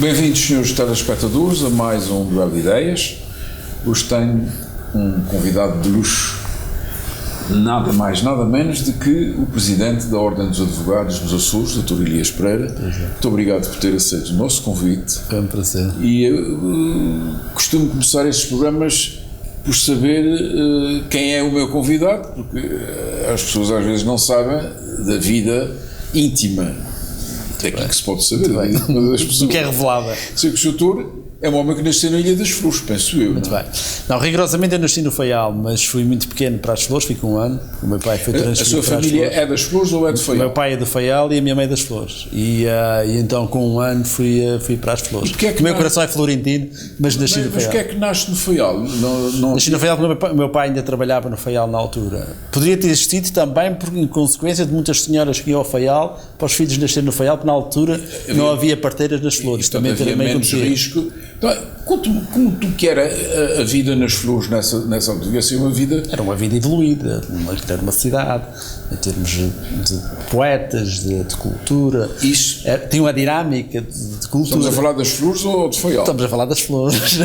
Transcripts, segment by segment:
Bem-vindos, senhores telespectadores, a mais um Duelo de Ideias. Hoje tenho um convidado de luxo, nada mais, nada menos do que o Presidente da Ordem dos Advogados dos Açores, Dr. Elias Pereira. Muito obrigado por ter aceito o nosso convite. É um prazer. E costumo começar estes programas por saber quem é o meu convidado, porque as pessoas às vezes não sabem da vida íntima. É aquilo que se pode saber da vida das pessoas. Do que é revelada. Sei que o Sr. é um homem que nasceu na Ilha das Flores, penso eu. Muito bem. Não, rigorosamente eu nasci no Faial, mas fui muito pequeno para as Flores, fui com um ano. O meu pai foi transferido. A sua família é das Flores ou é de Faial? O meu pai é do Faial e a minha mãe é das Flores. E então com um ano fui para as Flores. O meu coração é florentino, mas nasci no Faial. Mas o que é que nasce no Faial? Nasci no Faial porque o meu pai ainda trabalhava no Faial na altura. Poderia ter existido também por consequência de muitas senhoras que iam ao Faial para os filhos nascerem no Faial, porque na altura não havia parteiras nas Flores. Também havia menos risco. Então, como tu que era a vida nas Flores nessa altura? Devia ser uma vida... Era uma vida evoluída, era uma cidade, em termos de poetas, de cultura. Isso. Tinha uma dinâmica de cultura. Estamos a falar das Flores ou de Faial? Estamos a falar das Flores.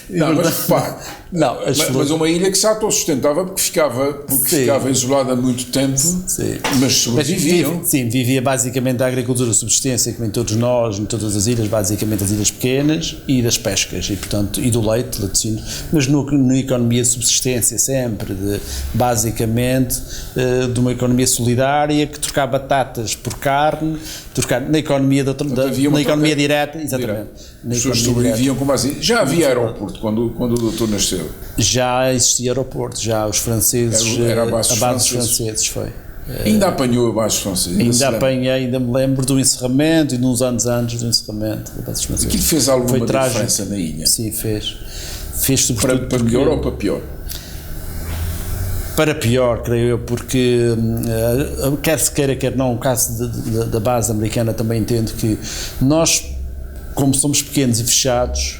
Não, mas repare, mas uma ilha que se autossustentava porque ficava isolada há muito tempo, sim. Mas sobreviviam. Sim, vivia basicamente da agricultura de subsistência, como em todos nós, em todas as ilhas, basicamente as ilhas pequenas, e das pescas, e portanto, e do leite, laticínio, mas na economia de subsistência sempre, basicamente, de uma economia solidária que trocava batatas por carne, na economia, na economia direta, exatamente. As pessoas sobreviviam com base. Já havia aeroporto quando o doutor nasceu? Já existia aeroporto, já os franceses, era a base dos franceses foi. Ainda apanhou a base francesa? Ainda apanhei, ainda me lembro do encerramento e de uns anos antes do encerramento da base francesa. Aquilo fez alguma diferença na ilha? Sim, fez sobretudo para melhor ou para pior? Para pior, creio eu, porque quer se queira, quer não, o caso da base americana também entendo que nós, como somos pequenos e fechados,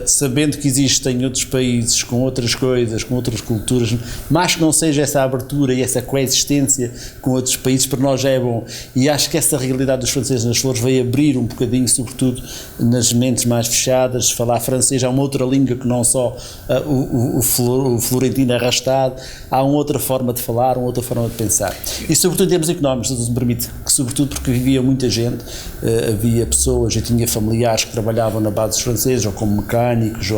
sabendo que existem outros países com outras coisas, com outras culturas, mas que não seja essa abertura e essa coexistência com outros países, para nós já é bom. E acho que essa realidade dos franceses nas Flores veio abrir um bocadinho, sobretudo nas mentes mais fechadas. Falar francês há uma outra língua que não só o florentino arrastado, há uma outra forma de falar, uma outra forma de pensar. E sobretudo em termos económicos, se me permite, sobretudo porque vivia muita gente, havia pessoas, eu tinha familiares que trabalhavam na base dos franceses, ou como mecânicos,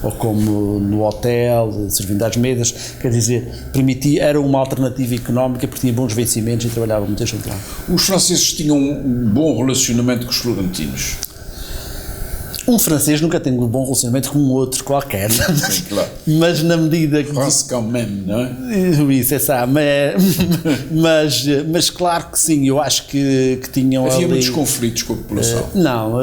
ou como no hotel, servindo às mesas, quer dizer, era uma alternativa económica porque tinha bons vencimentos e trabalhava muita gente lá. Os franceses tinham um bom relacionamento com os florentinos? Um francês nunca tem um bom relacionamento com um outro qualquer, Sim, claro. Mas na medida que... France quand même, não é? Isso, é sabe, mas claro que sim, eu acho que tinham Havia ali... muitos conflitos com a população? Não,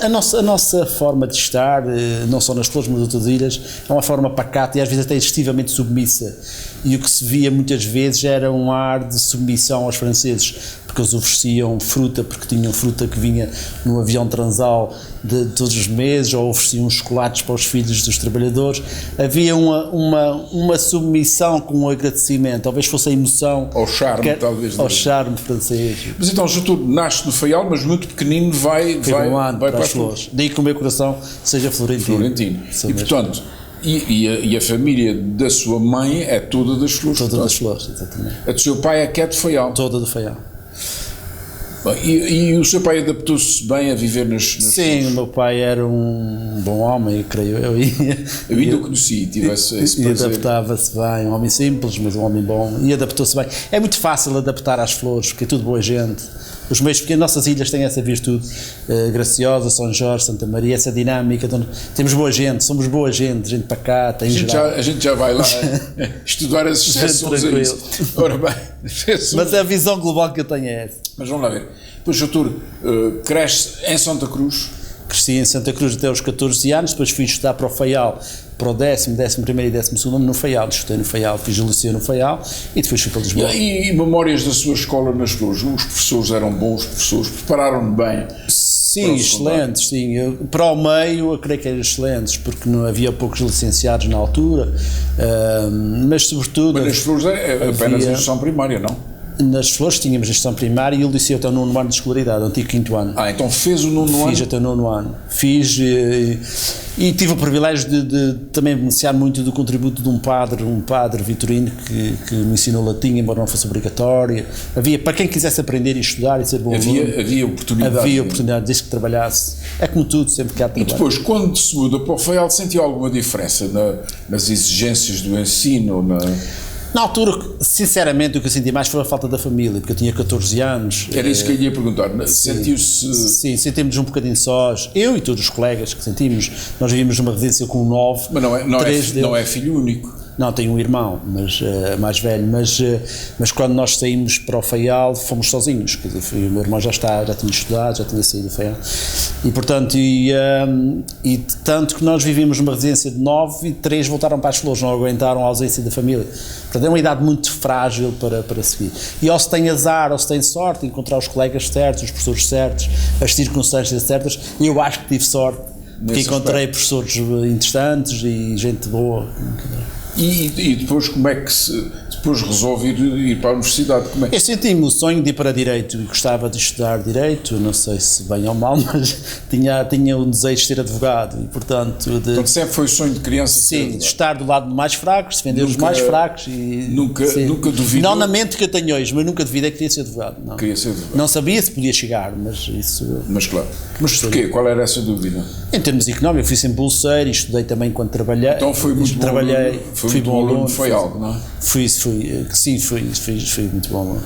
a nossa forma de estar, não só nas Flores, mas nas outras ilhas, é uma forma pacata e às vezes até excessivamente submissa, e o que se via muitas vezes era um ar de submissão aos franceses, porque eles ofereciam fruta, porque tinham fruta que vinha no avião transal de todos os meses, ou ofereciam chocolates para os filhos dos trabalhadores. Havia uma submissão com um agradecimento, talvez fosse a emoção ao charme, talvez ao charme francês. Mas então o tudo nasce no Faial, mas muito pequenino vai para as Flores. Daí que o meu coração seja florentino. E portanto, e a família da sua mãe é toda das Flores? Toda das Flores, exatamente. A do seu pai é que é de Faial? Toda do Faial. Bom, e o seu pai adaptou-se bem a viver nas Sim, Flores? O meu pai era um bom homem, creio eu. Eu ainda o conheci, tive esse prazer. E adaptava-se bem, um homem simples, mas um homem bom, e adaptou-se bem. É muito fácil adaptar às Flores, porque é tudo boa gente. Os meios pequenos, nossas ilhas têm essa virtude, Graciosa, São Jorge, Santa Maria, essa dinâmica, então, temos boa gente, somos boa gente para cá, tem a gente já vai lá estudar as exceções a isso. Ora bem, mas a visão global que eu tenho é essa. Mas vamos lá ver, depois o doutor cresce em Santa Cruz? Cresci em Santa Cruz até aos 14 anos, depois fui estudar para o Faial, para o 10º, 11º e 12º ano no Faial, estudei no Faial, fiz o liceu no Faial e depois fui para Lisboa. E memórias da sua escola nas Flores? Os professores eram bons professores, prepararam-me bem? Sim, excelentes, sim. Para o meio, eu creio que eram excelentes, porque não havia poucos licenciados na altura, mas sobretudo... Mas nas Flores é apenas a instrução primária, não? Nas Flores tínhamos a gestão primária e o liceu até o 9º ano de escolaridade, o antigo 5º ano. Então fez o 9º ano? Fiz até o 9º ano. Fiz e tive o privilégio de também beneficiar muito do contributo de um padre Vitorino, que me ensinou latim, embora não fosse obrigatório. Havia, para quem quisesse aprender e estudar e ser bom aluno, havia oportunidade. Havia oportunidade, desde que trabalhasse. É como tudo, sempre que há trabalho. E depois, quando se muda para o Faial, sentiu alguma diferença nas exigências do ensino? Na altura, sinceramente, o que eu senti mais foi a falta da família, porque eu tinha 14 anos. Era isso que eu ia perguntar. Sentiu-se... Sim, sentimos um bocadinho sós. Eu e todos os colegas que sentimos. Nós vivíamos numa residência com 9. Mas não é filho único. Não, tenho um irmão, mas mais velho, mas quando nós saímos para o Faial fomos sozinhos, quer dizer, o meu irmão já tinha estudado, já tinha saído do Faial, e portanto, tanto que nós vivíamos numa residência de 9 e 3 voltaram para as Flores, não aguentaram a ausência da família, portanto é uma idade muito frágil para seguir, e ou se tem azar ou se tem sorte, encontrar os colegas certos, os professores certos, as circunstâncias certas, e eu acho que tive sorte, porque encontrei professores interessantes e gente boa. E depois como é que depois resolve ir para a universidade? Como é? Eu senti-me o sonho de ir para Direito e gostava de estudar Direito, não sei se bem ou mal, mas tinha um desejo de ser advogado e portanto... Então sempre foi o sonho de criança? Sim, de estar do lado dos mais fracos, defender os mais fracos e... Nunca duvidou? Não na mente que eu tenho hoje, mas nunca duvidei que queria ser advogado. Não. Queria ser advogado. Não sabia se podia chegar, mas isso... Mas claro. Mas porquê? Qual era essa dúvida? Em termos económicos, eu fui sempre bolseiro e estudei também quando trabalhei. Então foi muito bom aluno. Fui bom aluno, foi algo, não é? Fui muito bom aluno.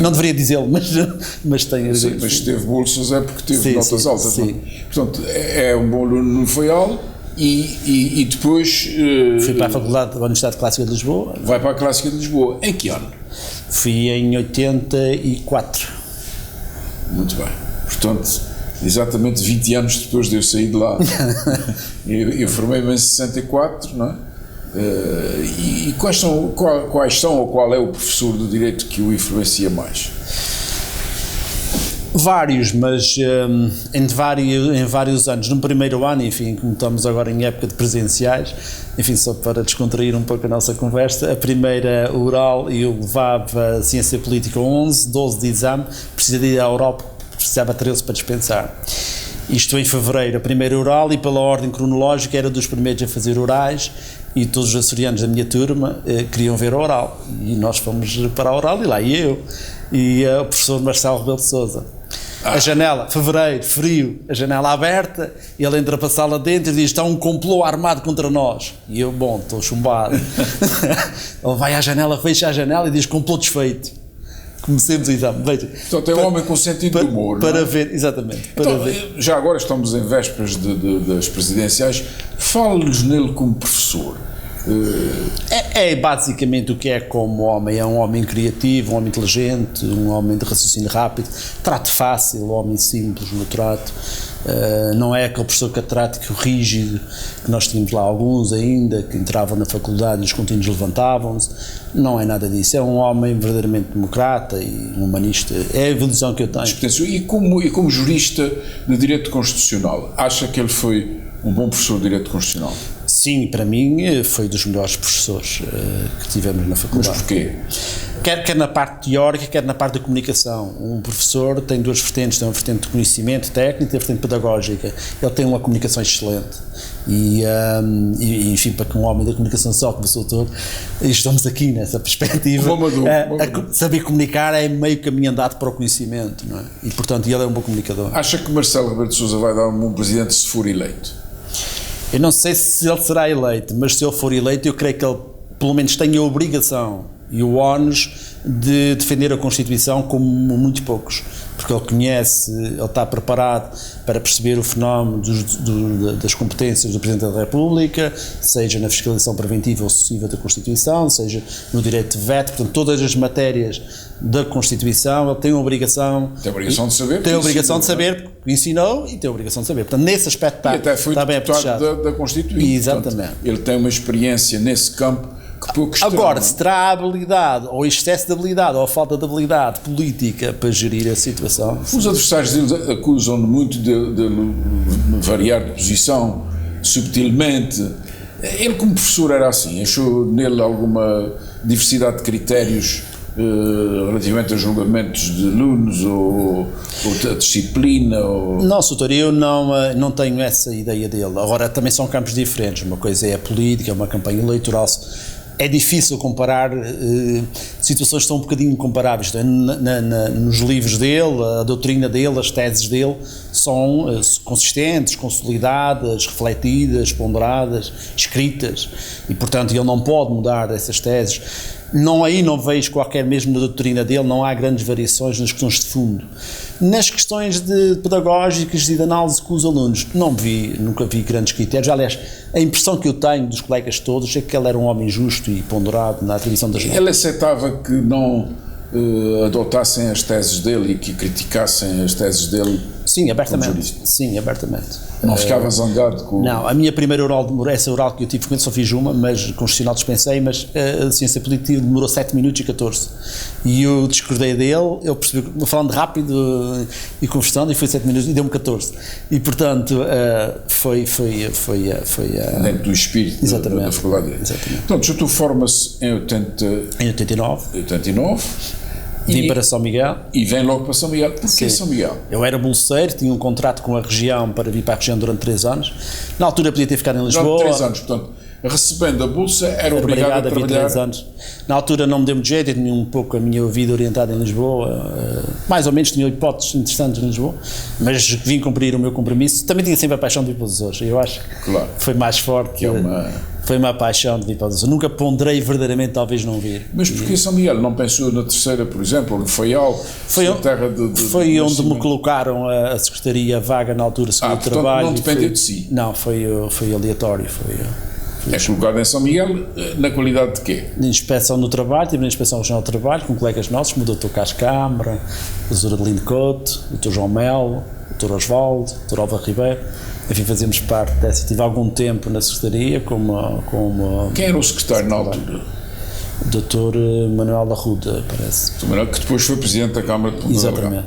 Não deveria dizê-lo, mas tenho... Sim, mas se teve bolsas é porque teve notas altas. Sim. Portanto, é um bom aluno no Faial e depois... Fui para a Faculdade da Universidade Clássica de Lisboa. Vai para a Clássica de Lisboa. Em que ano? Fui em 84. Muito bem. Portanto, exatamente 20 anos depois de eu sair de lá. eu formei-me em 64, não é? E quais são ou qual é o professor de Direito que o influencia mais? Vários, mas em vários anos. No primeiro ano, enfim, como estamos agora em época de presenciais, enfim, só para descontrair um pouco a nossa conversa, a primeira oral eu levava Ciência Política 11, 12 de exame, precisava ir à Europa, precisava 13 para dispensar. Isto em fevereiro, a primeira oral, e pela ordem cronológica era dos primeiros a fazer orais, e todos os açorianos da minha turma queriam ver a oral, e nós fomos para a oral, e lá ia eu, e o professor Marcelo Rebelo de Sousa. A janela, fevereiro, frio, a janela aberta, ele entra para a sala dentro e diz: está um complô armado contra nós. E eu, bom, estou chumbado. Ele vai à janela, fecha a janela e diz: complô desfeito. Comecemos o exame. Veja. Portanto, é um homem com sentido de humor. Para ver, exatamente. Para ver. Já agora estamos em vésperas das presidenciais. Fale-nos nele como professor. É basicamente o que é como homem. É um homem criativo, um homem inteligente, um homem de raciocínio rápido, trato fácil, um homem simples no trato. Não é aquele professor catedrático rígido que nós tínhamos lá alguns ainda, que entravam na faculdade e os contínuos levantavam-se. Não é nada disso. É um homem verdadeiramente democrata e humanista. É a evolução que eu tenho. E como jurista de Direito Constitucional, acha que ele foi um bom professor de Direito Constitucional? Sim, para mim foi dos melhores professores que tivemos na faculdade. Mas porquê? Quer na parte teórica, quer na parte da comunicação. Um professor tem duas vertentes, tem uma vertente de conhecimento técnico e a vertente pedagógica. Ele tem uma comunicação excelente. E enfim, para que um homem da comunicação só, como sou todo, estamos aqui nessa perspectiva. Saber comunicar é meio caminho andado para o conhecimento, não é? E portanto ele é um bom comunicador. Acha que Marcelo Rebelo de Sousa vai dar um bom presidente se for eleito? Eu não sei se ele será eleito, mas se ele for eleito, eu creio que ele pelo menos tem a obrigação e o ónus de defender a Constituição como muito poucos, porque ele conhece, ele está preparado para perceber o fenómeno das competências do Presidente da República, seja na fiscalização preventiva ou sucessiva da Constituição, seja no direito de veto, portanto todas as matérias da Constituição, ele tem a obrigação... Tem a obrigação de saber. Tem a obrigação de saber, porque ensinou e tem a obrigação de saber. Portanto, nesse aspecto está bem apetechado. Da Constituinte. Exatamente. Portanto, ele tem uma experiência nesse campo que poucos terão. Agora, se terá habilidade, ou excesso de habilidade, ou falta de habilidade política para gerir a situação... Os adversários deles acusam-no muito de variar de posição subtilmente. Ele, como professor, era assim? Achou nele alguma diversidade de critérios relativamente a julgamentos de alunos ou a disciplina? Não, doutor, eu não tenho essa ideia dele. Agora, também são campos diferentes. Uma coisa é a política, é uma campanha eleitoral. É difícil comparar situações que são um bocadinho incomparáveis. Nos livros dele, a doutrina dele, as teses dele são consistentes, consolidadas, refletidas, ponderadas, escritas, e portanto ele não pode mudar essas teses. Aí não vejo qualquer, mesmo na doutrina dele, não há grandes variações nas questões de fundo. Nas questões pedagógicas e de análise com os alunos, nunca vi grandes critérios. Aliás, a impressão que eu tenho dos colegas todos é que ele era um homem justo e ponderado na atribuição das notas. Ele aceitava que não adotassem as teses dele e que criticassem as teses dele? Sim, abertamente. Sim, abertamente. Não ficava zangado com... Não, a minha primeira essa oral que eu tive com ele, só fiz uma, mas constitucional dispensei, mas a ciência política demorou 7 minutos e 14. E eu discordei dele, eu percebi, falando rápido e conversando, e foi 7 minutos e deu-me 14. E portanto, foi dentro do espírito da faculdade. Exatamente. Portanto, tu formas em 89. Vim para São Miguel. E vem logo para São Miguel. Porquê São Miguel? Eu era bolseiro, tinha um contrato com a região para vir para a região durante 3 anos. Na altura podia ter ficado em Lisboa. Durante 3 anos, portanto, recebendo a bolsa, era obrigado a trabalhar. 3 anos. Na altura não me deu muito jeito, eu tinha um pouco a minha vida orientada em Lisboa, mais ou menos tinha hipóteses interessantes em Lisboa, mas vim cumprir o meu compromisso. Também tinha sempre a paixão de vir para os Açores. Eu acho que foi mais forte. Foi uma paixão de vir para os Açores. Nunca ponderei verdadeiramente, talvez não vir. Mas porquê São Miguel? Não pensou na terceira, por exemplo, no Faial? Foi onde me colocaram a secretaria vaga na altura, segundo o trabalho. Não dependeu de si? Não, foi aleatório. É colocado em São Miguel na qualidade de quê? De inspeção no trabalho, tive na Inspeção Regional do Trabalho com colegas nossos, como o Dr. Carlos Câmara, o Dr. Adelino Couto, o Dr. João Melo, o Dr. Osvaldo, o Dr. Alva Ribeiro. Enfim, fazíamos parte dessa. Tive algum tempo na secretaria Quem era o secretário na altura? O Dr. Manuel da Ruda, parece. Que depois foi presidente da Câmara de Ponta Delgada. Exatamente.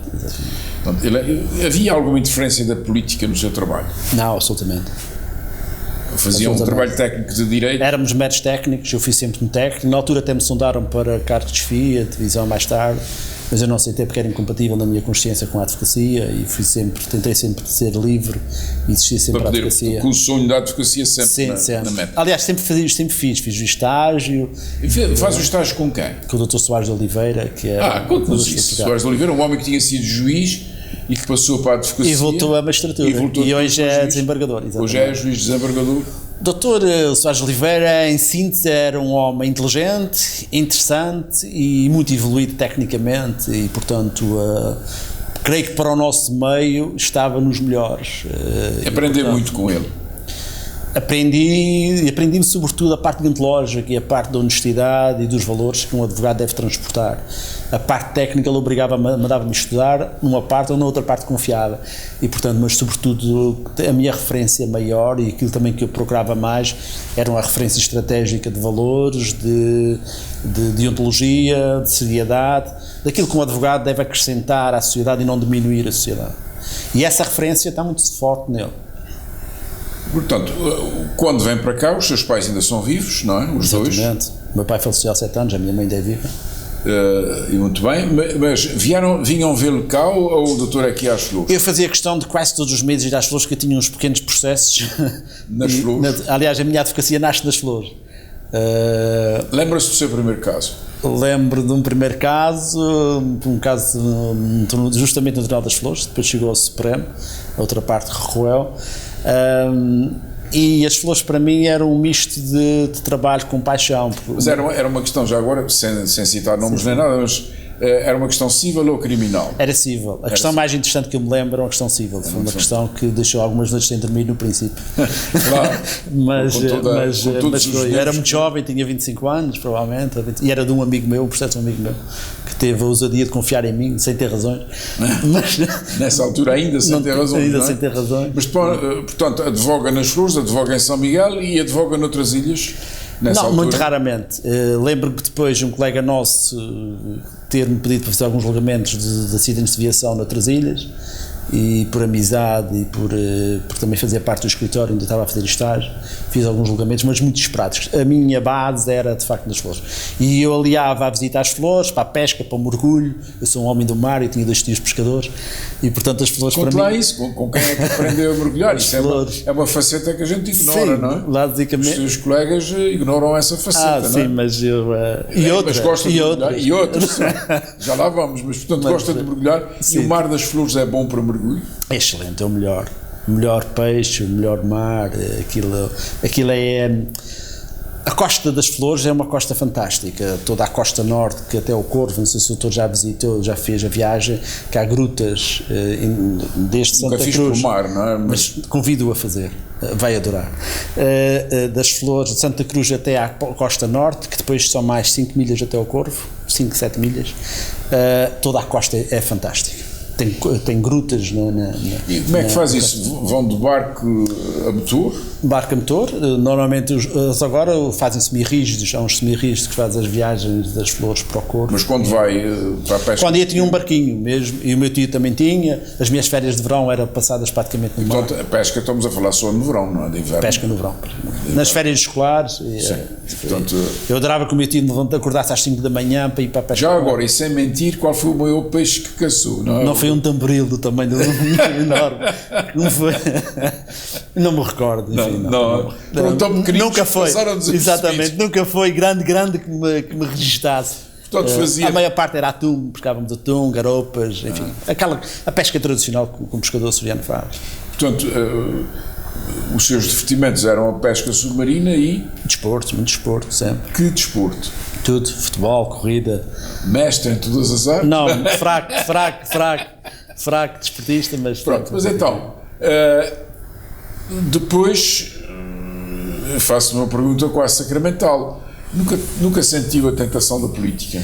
Portanto, havia alguma interferência da política no seu trabalho? Não, absolutamente. Faziam um trabalho técnico de direito? Éramos meros técnicos, eu fui sempre um técnico. Na altura até me sondaram para cargo de chefia, divisão mais tarde, mas eu não aceitei porque era incompatível na minha consciência com a advocacia e tentei sempre ser livre e existir sempre para a advocacia. Com o sonho da advocacia sempre na meta. Aliás, sempre fiz o estágio. Faz o estágio com quem? Com o Dr. Soares de Oliveira, que é... conta-nos isso. Soares de Oliveira, um homem que tinha sido juiz e que passou para a advocacia. E voltou à magistratura. E hoje é desembargador. Exatamente. Hoje é juiz desembargador. Dr. Soares de Oliveira, em síntese, era um homem inteligente, interessante e muito evoluído tecnicamente e, portanto, creio que para o nosso meio estava nos melhores. Aprendeu muito com ele. Aprendi sobretudo a parte deontológica e a parte da honestidade e dos valores que um advogado deve transportar. A parte técnica ele mandava-me estudar numa parte ou na outra parte confiava e portanto, mas sobretudo a minha referência maior e aquilo também que eu procurava mais era uma referência estratégica de valores, de deontologia, de seriedade, daquilo que um advogado deve acrescentar à sociedade e não diminuir a sociedade. E essa referência está muito forte nele. Portanto, quando vem para cá, os seus pais ainda são vivos, não é? Os dois. Exatamente. O meu pai faleceu há 7 anos, a minha mãe ainda é viva. E muito bem, mas vinham vê-lo cá ou o doutor aqui às Flores? Eu fazia questão de quase todos os meses ir às Flores, que eu tinha uns pequenos processos. Nas Flores? Aliás, a minha advocacia nasce das Flores. Lembra-se do seu primeiro caso? Lembro de um primeiro caso, justamente no Tribunal das Flores, depois chegou ao Supremo, a outra parte recorreu. E as Flores para mim eram um misto de trabalho com paixão. Mas era uma questão, já agora, sem citar nomes nem nada, mas era uma questão civil ou criminal? Era civil. A questão mais interessante que eu me lembro era uma questão civil. Foi uma questão que deixou algumas noites sem dormir no princípio. Claro. mas foi. Era muito jovem, tinha 25 anos, provavelmente, e era de um amigo meu, um processo de um amigo meu, que teve a ousadia de confiar em mim, sem ter razões. Mas, nessa altura ainda sem ter razões. Ainda sem ter razões. Mas, portanto, advoga nas Flores, advoga em São Miguel e advoga noutras ilhas? Não, altura? Muito raramente. Lembro que depois um colega nosso ter-me pedido para fazer alguns julgamentos de acidentes de viação noutras ilhas e por amizade e por também fazer parte do escritório onde eu estava a fazer estágio, fiz alguns julgamentos, mas muito práticos. A minha base era de facto nas flores, e eu aliava a visita às flores, para a pesca, para o mergulho. Eu sou um homem do mar e tinha 2 tios pescadores, e portanto as flores Conte para lá mim... isso, com quem é que aprendeu a mergulhar? Isso é uma faceta que a gente ignora, sim, não é? basicamente. Os seus colegas ignoram essa faceta, não é? Sim, mas eu... Mas gosta de mergulhar, e outros, já lá vamos, mas portanto gosta de mergulhar, sim. E o Mar das Flores é bom para mergulho? É excelente, é o melhor peixe, o melhor mar, aquilo é... A Costa das Flores é uma costa fantástica, toda a costa norte, que até o Corvo, não sei se o doutor já visitou, já fez a viagem, que há grutas desde Santa Cruz. Nunca fiz por mar, não é? Mas convido-o a fazer, vai adorar. Das Flores de Santa Cruz até à costa norte, que depois são mais 5 milhas até ao Corvo, 5, 7 milhas, toda a costa é fantástica. Tem grutas E como é que faz isso? Vão de barco a motor? Barco a motor. Normalmente eles agora fazem semi-rígidos, há uns semi-rígidos que fazem as viagens das flores para o Corvo. Mas quando vai para a pesca? Quando eu tinha um barquinho mesmo, e o meu tio também tinha, as minhas férias de verão eram passadas praticamente no mar. Então a pesca estamos a falar só no verão, não é de inverno? Pesca no verão. Nas férias escolares. Sim. Portanto, eu adorava que o meu tio acordasse às 5 da manhã para ir para a pesca. Já agora, e sem mentir, qual foi o maior peixe que caçou? Não foi um tamboril do tamanho do enorme. Não foi. Não me recordo. Enfim, nunca foi. Exatamente, nunca foi grande que me registasse. Portanto, fazia... A maior parte era atum, pescávamos atum, garopas, enfim. A pesca tradicional que o pescador açoriano faz. Portanto, os seus divertimentos eram a pesca submarina e... Desporto, muito desporto, sempre. Que desporto? Tudo, futebol, corrida. Mestre em todas as artes? Não, fraco, desportista, mas... Pronto, mas então, depois, faço uma pergunta quase sacramental. Nunca sentiu a tentação da política?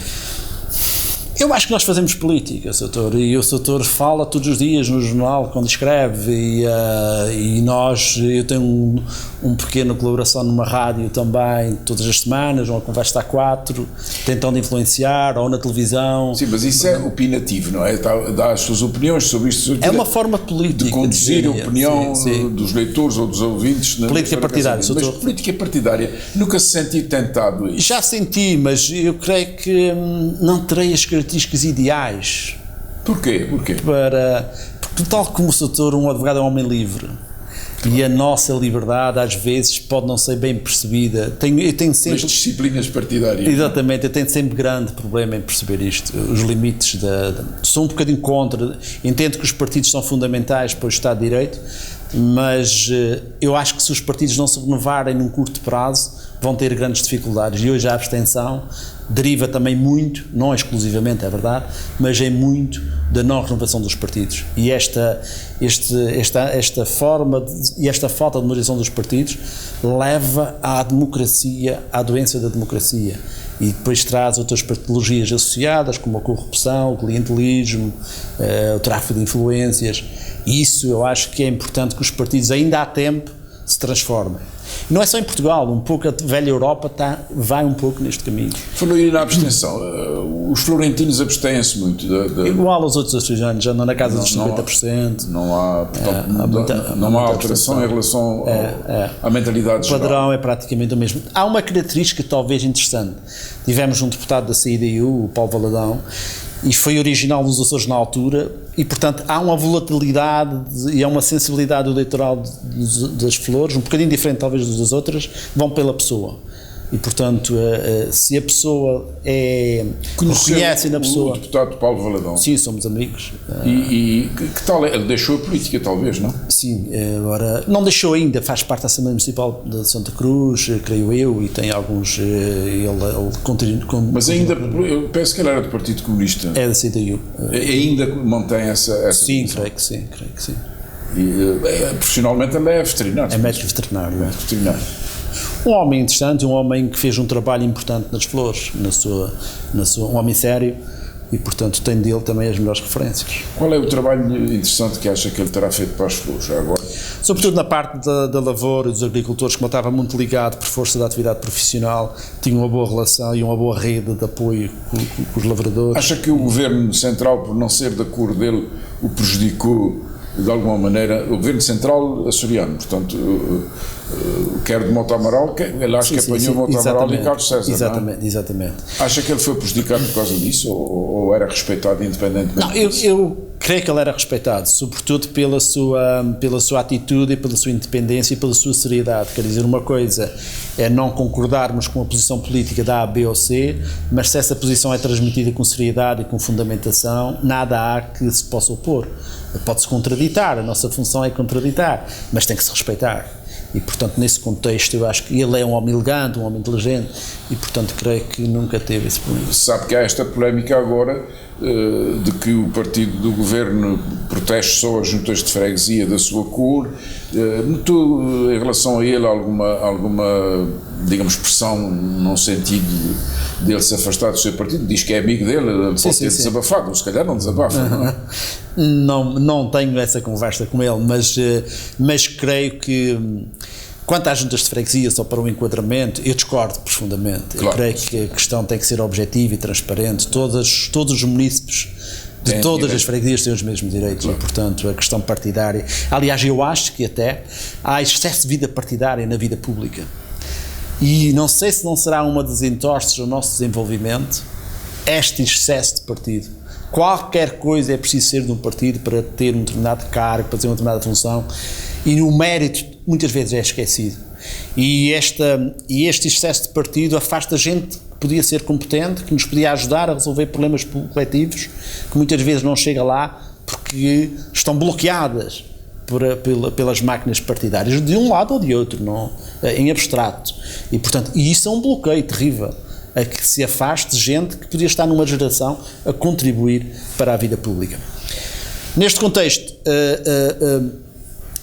Eu acho que nós fazemos política, Sr. Doutor, e o Sr. Doutor fala todos os dias no jornal, quando escreve, eu tenho uma pequena colaboração numa rádio também, todas as semanas, uma conversa a 4, tentando influenciar, ou na televisão. Sim, mas isso é opinativo, não é? Dá as suas opiniões sobre isto. É uma forma política. De conduzir a opinião dos leitores ou dos ouvintes. Política partidária. Mas política partidária, nunca se sentiu tentado a isso? Já senti, mas eu creio que não terei as características ideais. Porquê? Porque tal como o Doutor, um advogado é um homem livre. E a nossa liberdade, às vezes, pode não ser bem percebida. Eu tenho sempre... As disciplinas partidárias. Exatamente, eu tenho sempre grande problema em perceber isto. Os limites sou um bocadinho contra. Entendo que os partidos são fundamentais para o Estado de Direito, mas eu acho que se os partidos não se renovarem num curto prazo, vão ter grandes dificuldades. E hoje a abstenção deriva também muito, não exclusivamente, é verdade, mas é muito da não renovação dos partidos. E esta forma e esta falta de moderação dos partidos leva à democracia, à doença da democracia. E depois traz outras patologias associadas, como a corrupção, o clientelismo, o tráfico de influências. E isso eu acho que é importante que os partidos, ainda há tempo, se transformem. Não é só em Portugal, um pouco a velha Europa vai um pouco neste caminho. Falou aí na abstenção, os florentinos abstêm-se muito. Igual aos outros açorianos, andam na casa dos 50%. Não há, portanto, não há alteração em relação à mentalidade geral. O padrão é praticamente o mesmo. Há uma característica talvez interessante. Tivemos um deputado da CIDU, o Paulo Valadão, e foi original dos Açores na altura, e portanto há uma volatilidade e há uma sensibilidade eleitoral das flores, um bocadinho diferente talvez das outras, vão pela pessoa. E portanto, se a pessoa reconhece na pessoa... O deputado Paulo Valadão. Sim, somos amigos. E que tal? Ele deixou a política, talvez, não? Sim, agora não deixou ainda, faz parte da Assembleia Municipal de Santa Cruz, creio eu, e tem alguns... Ele continua... Mas ainda, eu penso que ele era do Partido Comunista. É da CDU. Ainda mantém essa sim, creio que sim. E, profissionalmente também é veterinário. É médico veterinário. Um homem interessante, um homem que fez um trabalho importante nas flores, um homem sério, e portanto tem dele também as melhores referências. Qual é o trabalho interessante que acha que ele terá feito para as flores já agora? Sobretudo na parte da lavoura, dos agricultores, como ele estava muito ligado por força da atividade profissional, tinha uma boa relação e uma boa rede de apoio com os lavradores. Acha que o Governo Central, por não ser da cor dele, o prejudicou de alguma maneira, o Governo Central açoriano, portanto, quer de Mota Amaral, ele acho que apanhou Mota Amaral e Carlos César. Exatamente, exatamente. Acha que ele foi prejudicado por causa disso ou era respeitado independentemente não, eu creio que ele era respeitado, sobretudo pela sua atitude e pela sua independência e pela sua seriedade. Quer dizer, uma coisa é não concordarmos com a posição política da A, B ou C, mas se essa posição é transmitida com seriedade e com fundamentação, nada há que se possa opor. Pode-se contraditar, a nossa função é contraditar, mas tem que se respeitar. E, portanto, nesse contexto, eu acho que ele é um homem elegante, um homem inteligente, e, portanto, creio que nunca teve esse problema. Sabe que há esta polémica agora de que o partido do governo protege só as juntas de freguesia da sua cor. Notou em relação a ele alguma, digamos, pressão num sentido dele se afastar do seu partido? Diz que é amigo dele, pode ter desabafado, ou se calhar não desabafa. Não tenho essa conversa com ele, mas creio que quanto às juntas de freguesia, só para o enquadramento, eu discordo profundamente. Claro. Eu creio que a questão tem que ser objetiva e transparente. Todos os munícipes de todas as freguesias têm os mesmos direitos, claro. E, portanto, a questão partidária... Aliás, eu acho que até há excesso de vida partidária na vida pública. E não sei se não será uma das entorses ao nosso desenvolvimento este excesso de partido. Qualquer coisa é preciso ser de um partido para ter um determinado cargo, para ter uma determinada função, e o mérito muitas vezes é esquecido. E este excesso de partido afasta gente que podia ser competente, que nos podia ajudar a resolver problemas coletivos, que muitas vezes não chega lá porque estão bloqueadas pelas máquinas partidárias, de um lado ou de outro, não, em abstrato. E, portanto, isso é um bloqueio terrível, a que se afaste gente que podia estar numa geração a contribuir para a vida pública. Neste contexto,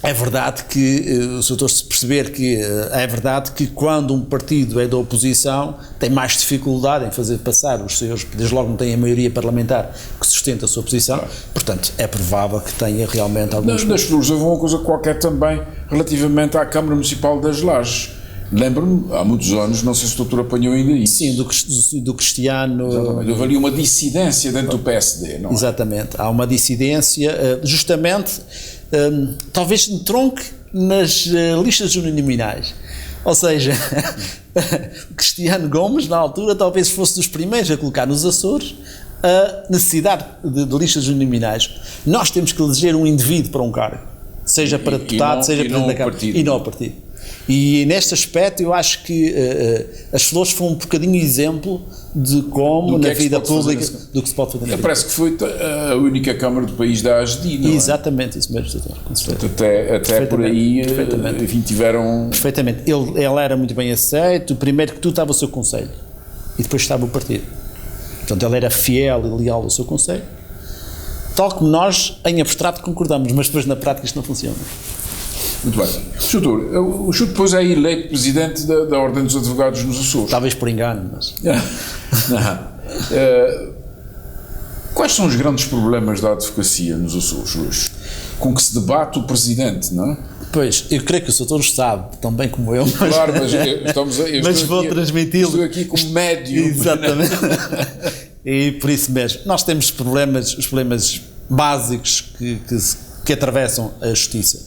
é verdade que, o Sr. se perceber que é verdade que quando um partido é da oposição tem mais dificuldade em fazer passar os seus, desde logo não tem a maioria parlamentar que sustenta a sua posição, claro. Portanto é provável que tenha realmente alguns... Nas Flores houve uma coisa qualquer também relativamente à Câmara Municipal das Lajes. Lembro-me, há muitos anos, não sei se o doutor apanhou ainda isso. Sim, do Cristiano... Exatamente. Houve ali uma dissidência dentro do PSD, não é? Exatamente, há uma dissidência, justamente, talvez entronque nas listas uninominais. Ou seja, o Cristiano Gomes, na altura, talvez fosse dos primeiros a colocar nos Açores a necessidade de listas uninominais. Nós temos que eleger um indivíduo para um cargo, seja para deputado, seja presidente da Câmara, e não o partido. E neste aspecto eu acho que as Flores foi um bocadinho exemplo de como na vida pública do que se pode fazer. Parece que foi a única Câmara do país da ASDI, não é? Exatamente, isso mesmo, doutor. Até por aí enfim, tiveram... Perfeitamente. Ele era muito bem aceito, primeiro que tudo estava o seu conselho e depois estava o partido. Portanto, ele era fiel e leal ao seu conselho, tal como nós em abstrato concordamos, mas depois na prática isto não funciona. Muito bem. Doutor, o senhor depois é eleito presidente da Ordem dos Advogados nos Açores. Talvez por engano, mas... Quais são os grandes problemas da advocacia nos Açores hoje? Com que se debate o presidente, não é? Pois, eu creio que o doutor sabe, tão bem como eu, mas... Claro, mas vou transmiti-lo. Estou aqui como médium. Exatamente. E por isso mesmo, nós temos os problemas básicos que atravessam a justiça.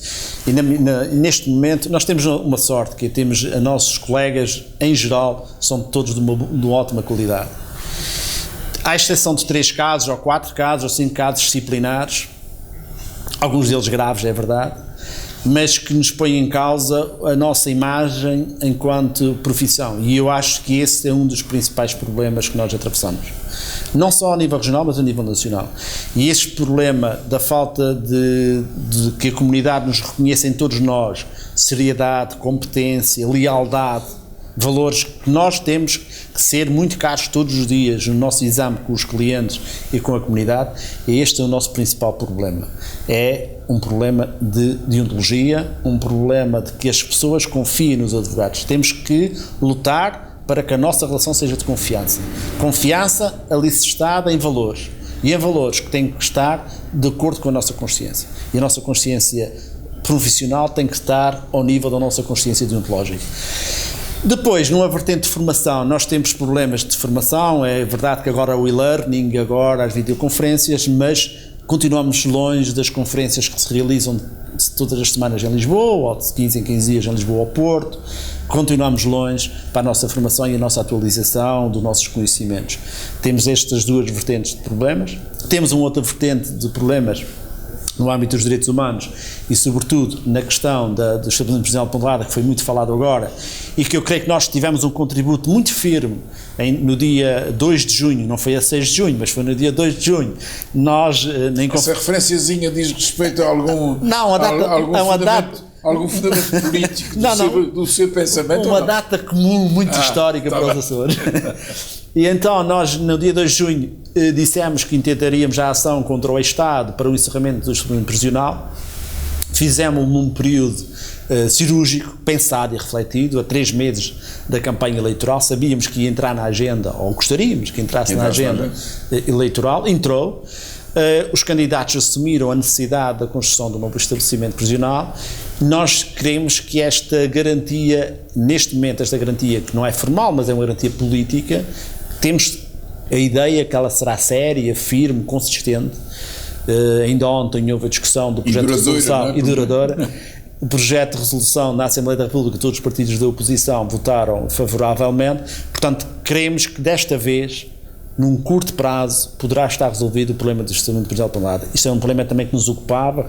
E neste momento nós temos uma sorte, que temos os nossos colegas, em geral, são todos de uma ótima qualidade. À exceção de 3 casos, ou 4 casos, ou 5 casos disciplinares, alguns deles graves, é verdade, mas que nos põem em causa a nossa imagem enquanto profissão. E eu acho que esse é um dos principais problemas que nós atravessamos. Não só a nível regional, mas a nível nacional. E este problema da falta de que a comunidade nos reconheça em todos nós, seriedade, competência, lealdade, valores que nós temos que ser muito caros todos os dias no nosso exame com os clientes e com a comunidade, e este é o nosso principal problema. É um problema de deontologia, um problema de que as pessoas confiem nos advogados. Temos que lutar para que a nossa relação seja de confiança. Confiança alicerçada em valores. E em valores que têm que estar de acordo com a nossa consciência. E a nossa consciência profissional tem que estar ao nível da nossa consciência deontológica. Depois, numa vertente de formação, nós temos problemas de formação. É verdade que agora o e-learning, agora as videoconferências, mas continuamos longe das conferências que se realizam todas as semanas em Lisboa, ou de 15 em 15 dias em Lisboa ou Porto. Continuamos longe para a nossa formação e a nossa atualização dos nossos conhecimentos. Temos estas duas vertentes de problemas. Temos uma outra vertente de problemas no âmbito dos direitos humanos e, sobretudo, na questão do estabelecimento prisional de Ponta Delgada, que foi muito falado agora, e que eu creio que nós tivemos um contributo muito firme no dia 2 de junho, não foi a 6 de junho, mas foi no dia 2 de junho. Nós, essa referenciazinha diz respeito a algum... Não, algum fundamento político do seu pensamento? Uma data comum muito histórica para os Açores. E então nós, no dia 2 de junho, dissemos que intentaríamos a ação contra o Estado para o encerramento do estabelecimento prisional. Fizemos num período cirúrgico, pensado e refletido, a 3 meses da campanha eleitoral. Sabíamos que ia entrar na agenda, ou gostaríamos que entrasse na agenda eleitoral. Entrou. Os candidatos assumiram a necessidade da construção de um novo estabelecimento prisional. Nós queremos que esta garantia, neste momento, esta garantia que não é formal, mas é uma garantia política, temos a ideia que ela será séria, firme, consistente. Ainda ontem houve a discussão do projeto de resolução e duradoura. O projeto de resolução na Assembleia da República, todos os partidos da oposição votaram favoravelmente. Portanto, queremos que desta vez, num curto prazo, poderá estar resolvido o problema do estabelecimento prisional de Ponta Delgada. Isto é um problema também que nos ocupava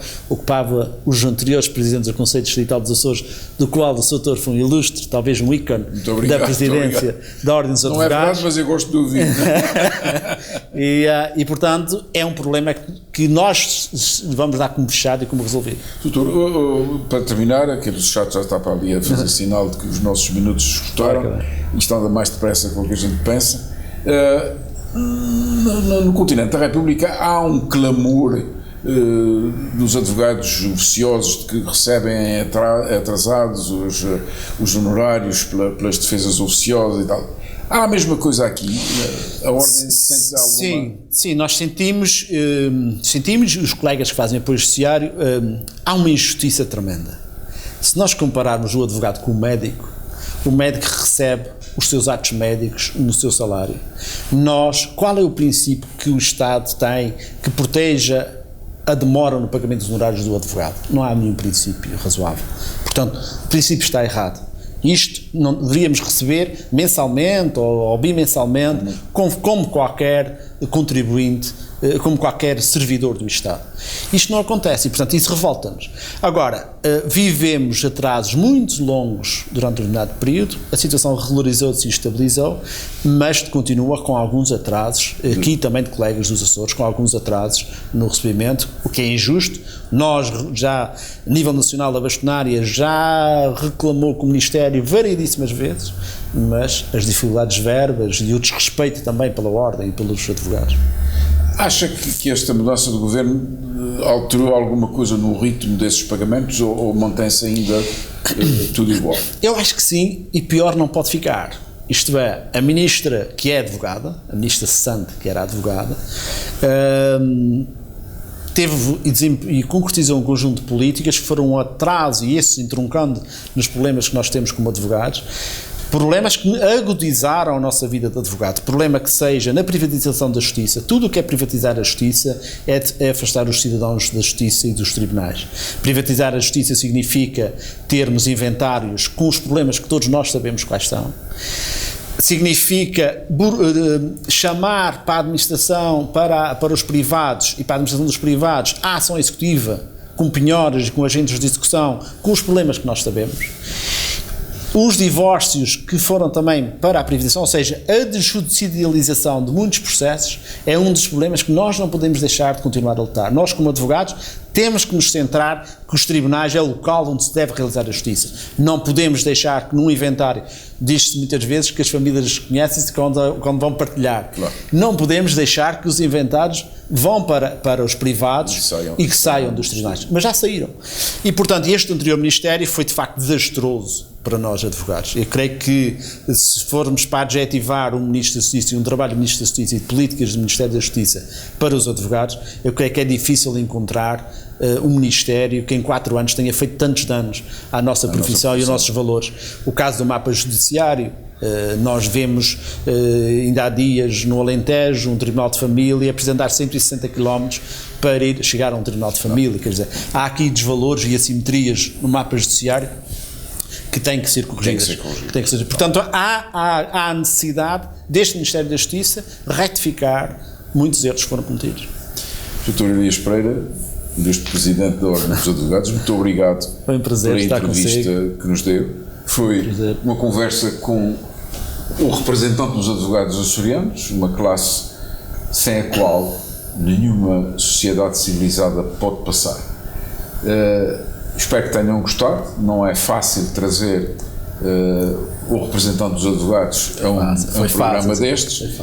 os anteriores presidentes do Conselho Distrital dos Açores, do qual o Sr. Doutor foi um ilustre, talvez um ícone da presidência da Ordem dos Advogados. Não é verdade, mas eu gosto de ouvir. E, portanto, é um problema que nós vamos dar como fechado e como resolvido. Doutor, para terminar, aquele chat já está para ali a fazer sinal de que os nossos minutos esgotaram, e estão anda mais depressa com o que a gente pensa. No continente da República há um clamor dos advogados oficiosos que recebem atrasados os honorários pelas defesas oficiosas e tal. Há a mesma coisa aqui? A Ordem sente alguma... Sim, nós sentimos, os colegas que fazem apoio judiciário, há uma injustiça tremenda. Se nós compararmos o advogado com o médico recebe os seus atos médicos no seu salário. Qual é o princípio que o Estado tem que proteja a demora no pagamento dos honorários do advogado? Não há nenhum princípio razoável. Portanto, o princípio está errado. Isto não deveríamos receber mensalmente ou bimensalmente, como qualquer contribuinte, como qualquer servidor do Estado. Isto não acontece e, portanto, isso revolta-nos. Agora, vivemos atrasos muito longos durante um determinado período, a situação regularizou-se e estabilizou, mas continua com alguns atrasos, aqui também de colegas dos Açores, com alguns atrasos no recebimento, o que é injusto. Nós, já, a nível nacional, a bastonária já reclamou com o Ministério variedíssimas vezes, mas as dificuldades de verbas e o desrespeito também pela ordem e pelos advogados. Acha que esta mudança do governo alterou alguma coisa no ritmo desses pagamentos ou mantém-se ainda tudo igual? Eu acho que sim, e pior não pode ficar. Isto é, a ministra, que é advogada, a ministra cessante, que era advogada, teve e concretizou um conjunto de políticas que foram um atraso, e esses entroncando nos problemas que nós temos como advogados, problemas que agudizaram a nossa vida de advogado. Problema que seja na privatização da justiça. Tudo o que é privatizar a justiça é afastar os cidadãos da justiça e dos tribunais. Privatizar a justiça significa termos inventários com os problemas que todos nós sabemos quais são. Significa chamar para a administração, para os privados e para a administração dos privados a ação executiva com penhoras e com agentes de execução, com os problemas que nós sabemos. Os divórcios que foram também para a privatização, ou seja, a desjudicialização de muitos processos, é um dos problemas que nós não podemos deixar de continuar a lutar. Nós, como advogados, temos que nos centrar que os tribunais é o local onde se deve realizar a justiça. Não podemos deixar que num inventário, diz-se muitas vezes que as famílias conhecem-se quando vão partilhar. Claro. Não podemos deixar que os inventários vão para os privados e que saiam dos tribunais. Mas já saíram. E, portanto, este anterior Ministério foi de facto desastroso para nós advogados. Eu creio que se formos para adjetivar um Ministro da Justiça e um trabalho do Ministro da Justiça e de políticas do Ministério da Justiça para os advogados, eu creio que é difícil encontrar um Ministério que em 4 anos tenha feito tantos danos à nossa profissão e aos nossos valores. O caso do mapa judiciário, nós vemos ainda há dias no Alentejo um Tribunal de Família apresentar 160 km para chegar a um Tribunal de Família, quer dizer, há aqui desvalores e assimetrias no mapa judiciário que têm que ser corrigidas. Portanto, há a necessidade deste Ministério da Justiça retificar muitos erros que foram cometidos. Dr. Elias Pereira, Ilustre Presidente da Ordem dos Advogados, muito obrigado Foi um prazer pela estar entrevista consigo. que nos deu. Foi uma conversa com o representante dos advogados açorianos, uma classe sem a qual nenhuma sociedade civilizada pode passar. Espero que tenham gostado. Não é fácil trazer o representante dos advogados a um programa destes.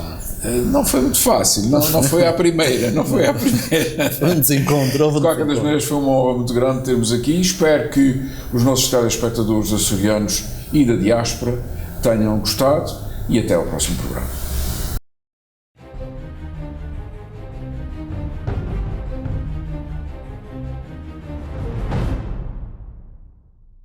Não foi muito fácil, não foi à primeira, Foi um desencontro. De qualquer das maneiras, foi uma honra muito grande termos aqui. Espero que os nossos telespectadores açorianos e da diáspora tenham gostado e até ao próximo programa.